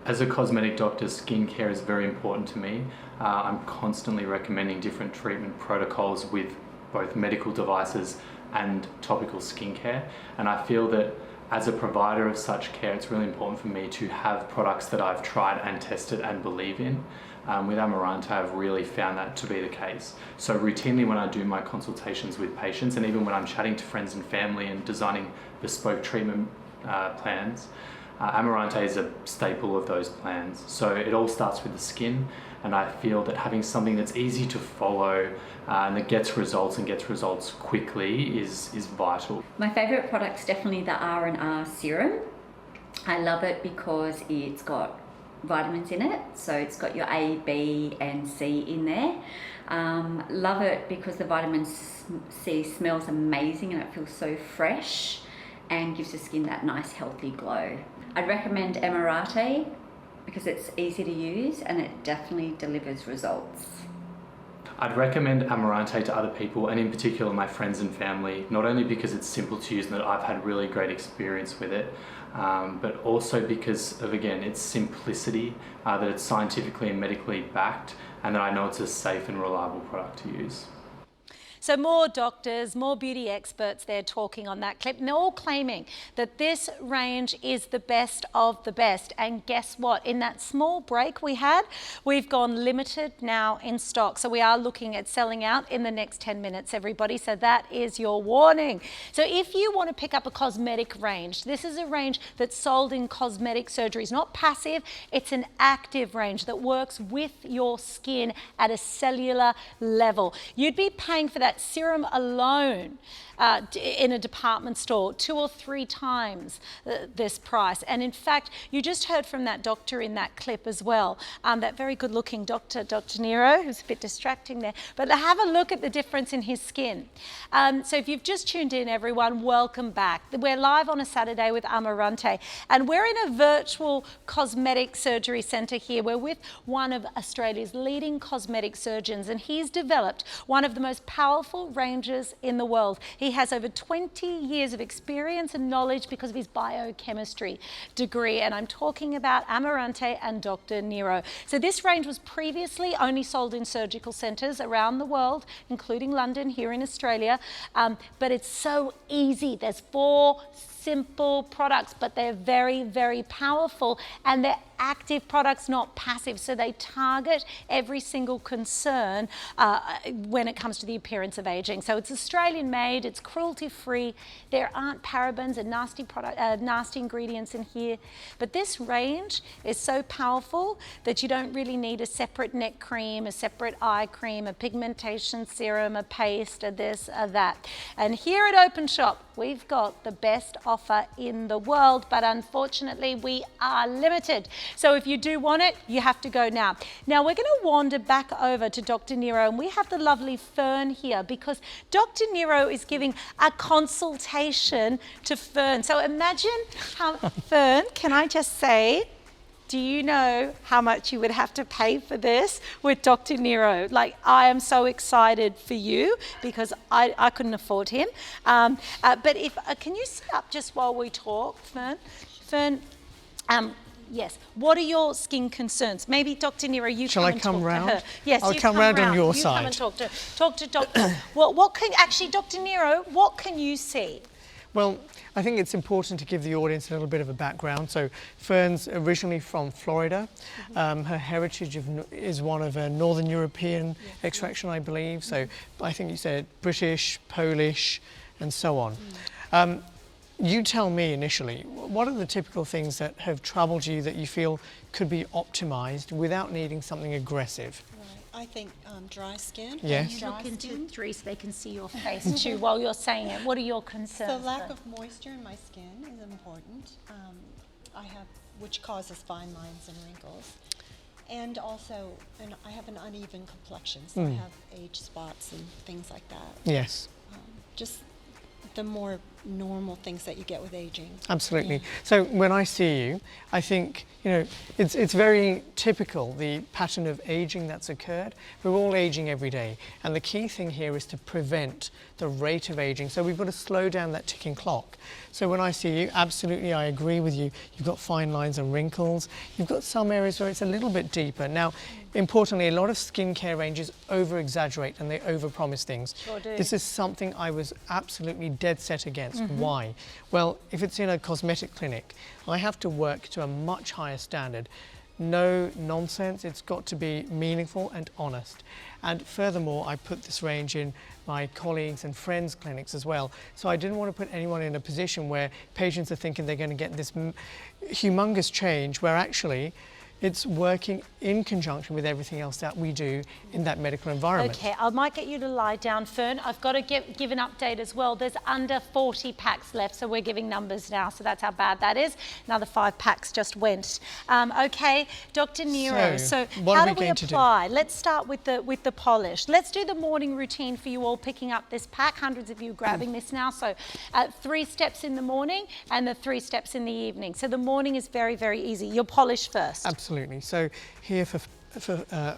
As a cosmetic doctor, skincare is very important to me. I'm constantly recommending different treatment protocols with both medical devices and topical skincare, and I feel that as a provider of such care, it's really important for me to have products that I've tried and tested and believe in. With Amaranté, I've really found that to be the case. So routinely when I do my consultations with patients, and even when I'm chatting to friends and family and designing bespoke treatment plans, Amaranté is a staple of those plans. So it all starts with the skin, and I feel that having something that's easy to follow and that gets results quickly is vital. My favourite product's definitely the R&R serum. I love it because it's got vitamins in it, so it's got your A, B and C in there. Love it because the vitamin C smells amazing and it feels so fresh and gives the skin that nice healthy glow. I'd recommend Amaranté because it's easy to use and it definitely delivers results. I'd recommend Amaranté to other people, and in particular my friends and family, not only because it's simple to use and that I've had really great experience with it, but also because of, again, its simplicity, that it's scientifically and medically backed, and that I know it's a safe and reliable product to use. So more doctors, more beauty experts there talking on that clip, and they're all claiming that this range is the best of the best. And guess what? In that small break we had, we've gone limited now in stock. So we are looking at selling out in the next 10 minutes, everybody. So that is your warning. So if you want to pick up a cosmetic range, this is a range that's sold in cosmetic surgeries, not passive. It's an active range that works with your skin at a cellular level. You'd be paying for that serum alone in a department store 2 or 3 times this price. And in fact, you just heard from that doctor in that clip as well, that very good looking doctor, Dr. Niro, who's a bit distracting there, but have a look at the difference in his skin. So if you've just tuned in, everyone, welcome back. We're live on a Saturday with Amaranté, and we're in a virtual cosmetic surgery centre here. We're with one of Australia's leading cosmetic surgeons, and he's developed one of the most powerful ranges in the world. He has over 20 years of experience and knowledge because of his biochemistry degree, and I'm talking about Amaranté and Dr. Niro. So this range was previously only sold in surgical centres around the world, including London, here in Australia, but it's so easy. There's 4 simple products, but they're very, very powerful, and they're active products, not passive. So they target every single concern when it comes to the appearance of aging. So it's Australian made, it's cruelty free, there aren't parabens and nasty ingredients in here. But this range is so powerful that you don't really need a separate neck cream, a separate eye cream, a pigmentation serum, a paste, a this, a that. And here at Openshop, we've got the best offer in the world, but unfortunately we are limited. So if you do want it, you have to go now. Now we're going to wander back over to Dr. Niro, and we have the lovely Fern here because Dr. Niro is giving a consultation to Fern. So imagine how, Fern, can I just say, do you know how much you would have to pay for this with Dr. Niro? Like, I am so excited for you because I couldn't afford him. But if can you sit up just while we talk, Fern? Fern, yes. What are your skin concerns? Maybe Dr. Niro, you Shall come I and come talk round? to her. Yes, I'll you come round on your you side. Come and talk to Dr. Well, what can actually, Dr. Niro? What can you see? Well, I think it's important to give the audience a little bit of a background. So Fern's originally from Florida. Her heritage is one of a Northern European extraction, I believe. So I think you said British, Polish, and so on. You tell me initially, what are the typical things that have troubled you that you feel could be optimized without needing something aggressive? I think dry skin. Yes. Look into three so they can see your face too while you're saying it. What are your concerns? The lack of moisture in my skin is important. Which causes fine lines and wrinkles, and also, I have an uneven complexion, so I have age spots and things like that. Yes. Just the more normal things that you get with aging. Absolutely. So when I see you, I think, you know, it's very typical, the pattern of aging that's occurred. We're all aging every day. And the key thing here is to prevent the rate of aging. So we've got to slow down that ticking clock. So when I see you, absolutely, I agree with you. You've got fine lines and wrinkles. You've got some areas where it's a little bit deeper. Now, importantly, a lot of skincare ranges over-exaggerate and they over-promise things. Sure do. This is something I was absolutely dead set against. Why? Well, if it's in a cosmetic clinic, I have to work to a much higher standard. No nonsense, it's got to be meaningful and honest. And furthermore, I put this range in my colleagues and friends' clinics as well. So I didn't want to put anyone in a position where patients are thinking they're going to get this humongous change, where actually it's working in conjunction with everything else that we do in that medical environment. Okay, I might get you to lie down, Fern. I've got to give an update as well. There's under 40 packs left, so we're giving numbers now, so that's how bad that is. Another 5 packs just went. Okay, Dr. Niro, so how do we apply? Let's start with the polish. Let's do the morning routine for you all picking up this pack. Hundreds of you grabbing this now. So 3 steps in the morning and the 3 steps in the evening. So the morning is very, very easy. Your polish first. Absolutely. So here for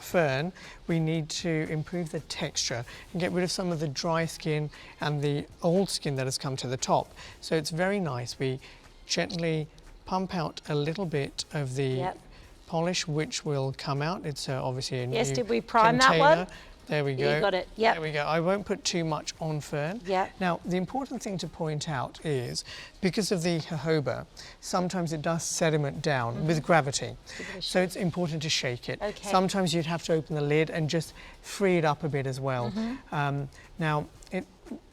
Fern, we need to improve the texture and get rid of some of the dry skin and the old skin that has come to the top. So it's very nice. We gently pump out a little bit of the polish, which will come out. It's obviously a new Yes, did we prime container. that one? There we go. You got it, yep. There we go. I won't put too much on Fern. Yep. Now, the important thing to point out is, because of the jojoba, sometimes it does sediment down with gravity. So it's important to shake it. Okay. Sometimes you'd have to open the lid and just free it up a bit as well. Now, it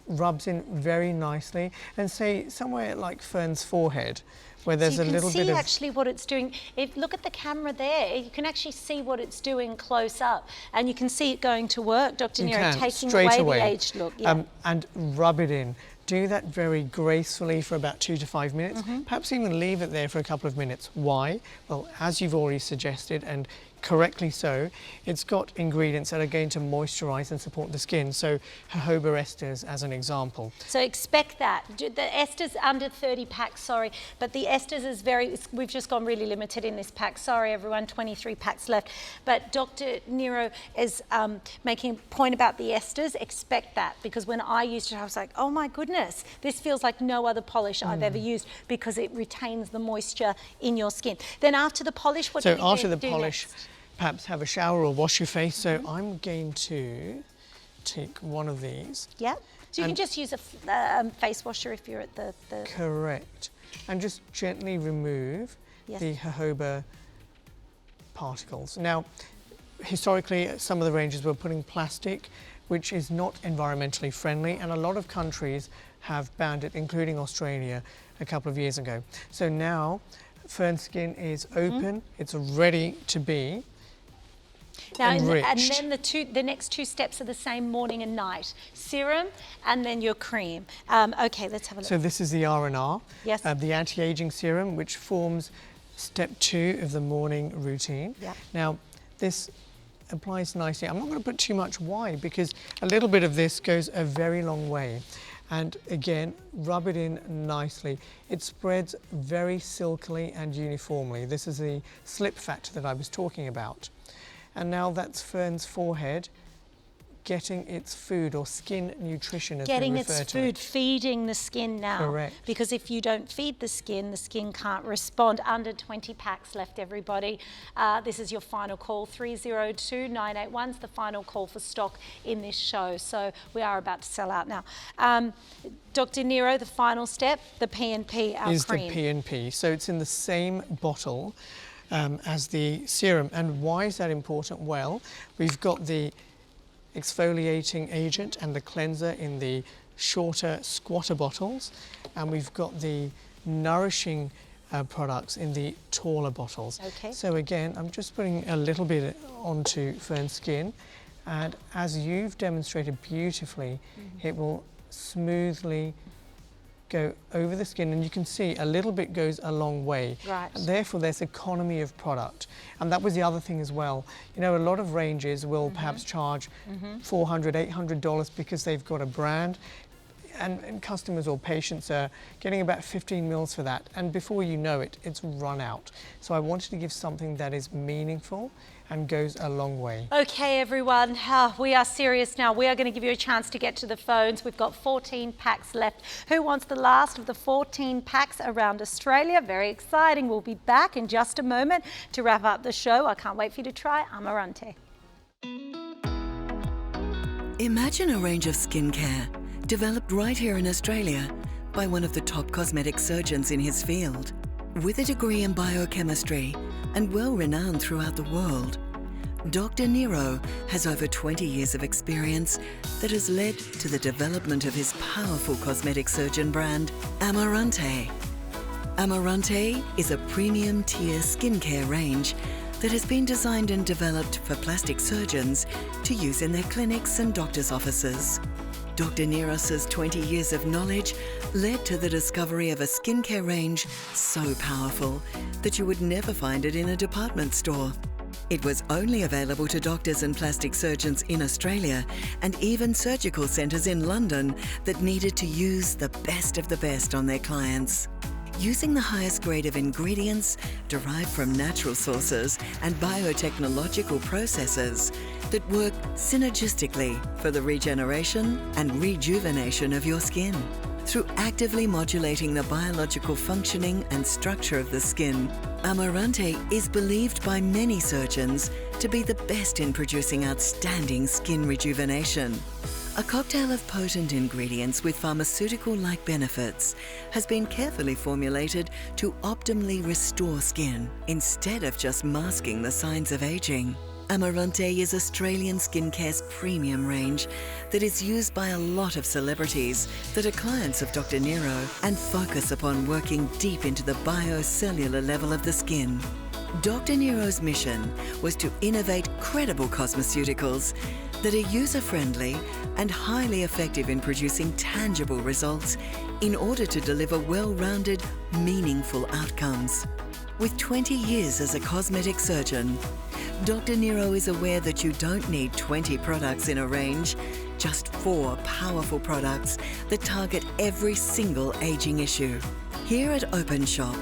rubs in very nicely, and say somewhere like Fern's forehead, where there's a little bit of... You can see actually what it's doing. Look at the camera there. You can actually see what it's doing close up. And you can see it going to work, Dr. Niro, taking away the aged look. Yeah. And rub it in. Do that very gracefully for about 2 to 5 minutes. Perhaps even leave it there for a couple of minutes. Why? Well, as you've already suggested, and correctly so, it's got ingredients that are going to moisturize and support the skin. So jojoba esters as an example. So expect that. The esters under 30 packs, sorry, but the esters is we've just gone really limited in this pack. Sorry everyone, 23 packs left. But Dr. Niro is making a point about the esters. Expect that, because when I used it, I was like, oh my goodness, this feels like no other polish I've ever used, because it retains the moisture in your skin. Then after the polish, what do you do? So after the polish, next? perhaps have a shower or wash your face. So I'm going to take one of these. Yeah. So you can just use a face washer if you're at the... Correct. And just gently remove the jojoba particles. Now, historically, some of the ranges were putting plastic, which is not environmentally friendly, and a lot of countries have banned it, including Australia a couple of years ago. So now, Fern's skin is open, it's ready to be enriched. And then the next 2 steps are the same, morning and night. Serum and then your cream. Okay, let's have a look. So this is the R&R, yes. The anti-aging serum, which forms step 2 of the morning routine. Yep. Now, this applies nicely. I'm not going to put too much. Why? Because a little bit of this goes a very long way. And again, rub it in nicely. It spreads very silkily and uniformly. This is the slip factor that I was talking about. And now that's Fern's forehead getting its food, or skin nutrition as we refer to it. Getting its food, feeding the skin now. Correct. Because if you don't feed the skin can't respond. Under 20 packs left, everybody. This is your final call. 302-981 is the final call for stock in this show. So we are about to sell out now. Dr. Niro, the final step, the P&P, our cream. Is the P&P. So it's in the same bottle as the serum. And why is that important? Well, we've got the exfoliating agent and the cleanser in the shorter, squatter bottles, and we've got the nourishing products in the taller bottles. Okay. So again, I'm just putting a little bit onto Fern's skin, and as you've demonstrated beautifully, it will smoothly go over the skin, and you can see a little bit goes a long way. Right. And therefore, there's economy of product. And that was the other thing as well. You know, a lot of ranges will perhaps charge $400, $800 because they've got a brand. and customers or patients are getting about 15 mils for that, and before you know it, it's run out. So I wanted to give something that is meaningful and goes a long way. Okay, everyone, we are serious now. We are going to give you a chance to get to the phones. We've got 14 packs left. Who wants the last of the 14 packs around Australia? Very exciting. We'll be back in just a moment to wrap up the show. I can't wait for you to try Amaranté. Imagine a range of skincare developed right here in Australia by one of the top cosmetic surgeons in his field. With a degree in biochemistry and well-renowned throughout the world, Dr. Niro has over 20 years of experience that has led to the development of his powerful cosmetic surgeon brand, Amaranté. Amaranté is a premium tier skincare range that has been designed and developed for plastic surgeons to use in their clinics and doctors' offices. Dr. Niro's 20 years of knowledge led to the discovery of a skincare range so powerful that you would never find it in a department store. It was only available to doctors and plastic surgeons in Australia and even surgical centres in London that needed to use the best of the best on their clients. Using the highest grade of ingredients derived from natural sources and biotechnological processes that work synergistically for the regeneration and rejuvenation of your skin. Through actively modulating the biological functioning and structure of the skin, Amaranté is believed by many surgeons to be the best in producing outstanding skin rejuvenation. A cocktail of potent ingredients with pharmaceutical-like benefits has been carefully formulated to optimally restore skin instead of just masking the signs of aging. Amaranté is Australian skincare's premium range that is used by a lot of celebrities that are clients of Dr. Niro and focus upon working deep into the biocellular level of the skin. Dr. Niro's mission was to innovate credible cosmeceuticals that are user-friendly and highly effective in producing tangible results in order to deliver well-rounded, meaningful outcomes. With 20 years as a cosmetic surgeon, Dr. Niro is aware that you don't need 20 products in a range, just 4 powerful products that target every single aging issue. Here at Openshop,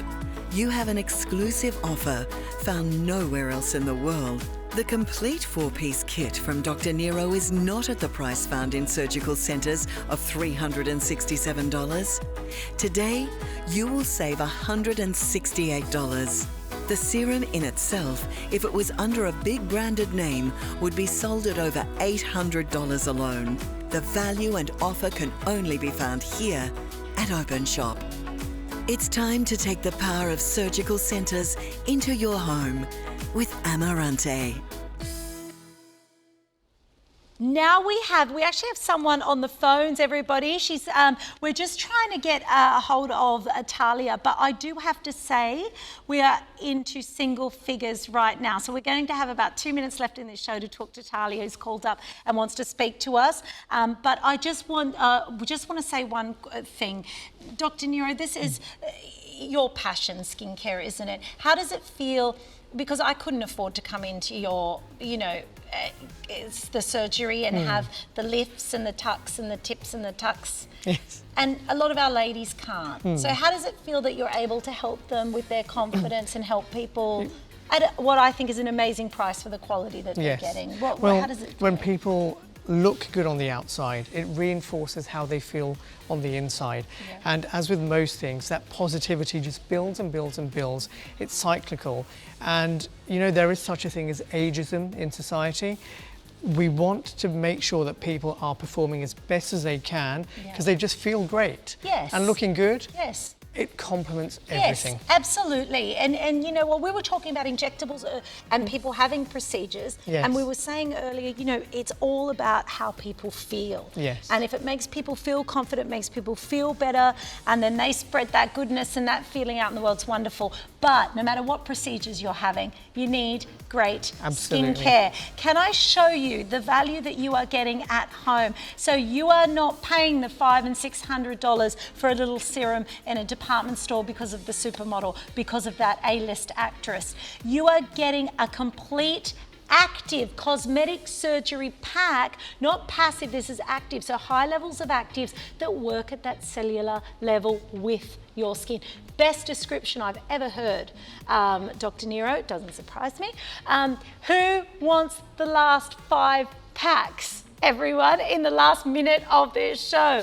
you have an exclusive offer found nowhere else in the world. The complete 4-piece kit from Dr. Niro is not at the price found in surgical centres of $367. Today, you will save $168. The serum in itself, if it was under a big branded name, would be sold at over $800 alone. The value and offer can only be found here at Openshop. It's time to take the power of surgical centres into your home with Amaranté. Now we actually have someone on the phones, everybody. We're just trying to get a hold of Talia, but I do have to say we are into single figures right now. So we're going to have about 2 minutes left in this show to talk to Talia, who's called up and wants to speak to us. But I just want to say one thing. Dr. Niro, this is your passion, skincare, isn't it? How does it feel? Because I couldn't afford to come into your, it's the surgery and have the lifts and the tucks and the tips and the tucks. Yes. And a lot of our ladies can't. So how does it feel that you're able to help them with their confidence and help people at what I think is an amazing price for the quality that they're getting? How does it feel? When people look good on the outside, it reinforces how they feel on the inside. Yeah. And as with most things, that positivity just builds and builds and builds. It's cyclical. And there is such a thing as ageism in society. We want to make sure that people are performing as best as they can because they just feel great. Yes. And looking good. Yes. It complements everything. Yes, absolutely. And we were talking about injectables and people having procedures. Yes. And we were saying earlier, it's all about how people feel. Yes. And if it makes people feel confident, makes people feel better, and then they spread that goodness and that feeling out in the world, it's wonderful. But no matter what procedures you're having, you need great skincare. Can I show you the value that you are getting at home? So you are not paying the $500 and $600 for a little serum in a department store because of the supermodel, because of that A-list actress. You are getting a complete active cosmetic surgery pack, not passive, this is active, so high levels of actives that work at that cellular level with your skin. Best description I've ever heard, Dr. Niro, doesn't surprise me. Who wants the last 5 packs? Everyone, in the last minute of this show.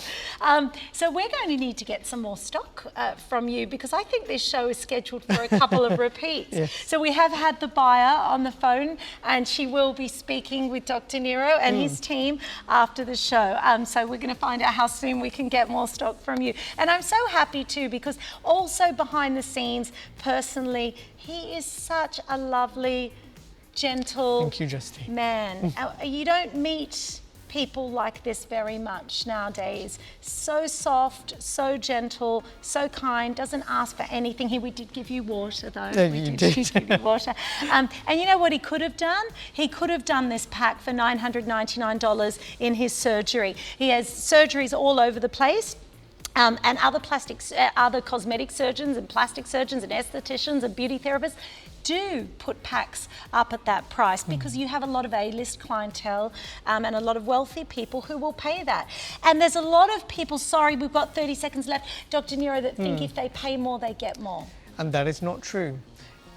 So we're going to need to get some more stock from you, because I think this show is scheduled for a couple of repeats. Yes. So we have had the buyer on the phone, and she will be speaking with Dr. Niro and his team after the show. So we're going to find out how soon we can get more stock from you. And I'm so happy too, because also behind the scenes, personally, he is such a lovely, gentle Thank you, Justine. man. You don't meet people like this very much nowadays. So soft, so gentle, so kind, doesn't ask for anything. We did give you water though. No, We you did did. give you water. And you know what he could have done? He could have done this pack for $999 in his surgery. He has surgeries all over the place. And other cosmetic surgeons and plastic surgeons and estheticians and beauty therapists do put packs up at that price, because you have a lot of A-list clientele and a lot of wealthy people who will pay that. And there's a lot of people, sorry, we've got 30 seconds left, Dr. Niro, that think if they pay more, they get more. And that is not true.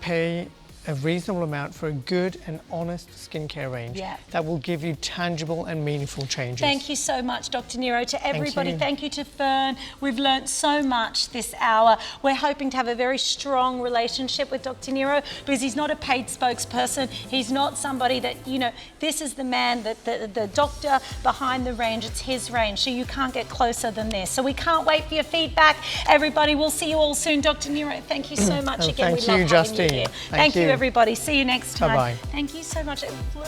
Pay a reasonable amount for a good and honest skincare range that will give you tangible and meaningful changes. Thank you so much, Dr. Niro. To everybody, you. thank you to Fern. We've learnt so much this hour. We're hoping to have a very strong relationship with Dr. Niro, because he's not a paid spokesperson. He's not somebody that, you know, this is the man, the doctor behind the range. It's his range, so you can't get closer than this. So we can't wait for your feedback. Everybody, we'll see you all soon. Dr. Niro, thank you so much again. Thank We love you, having Justine. you here. Thank you. Everybody. See you next time. Bye-bye. Thank you so much. It flew.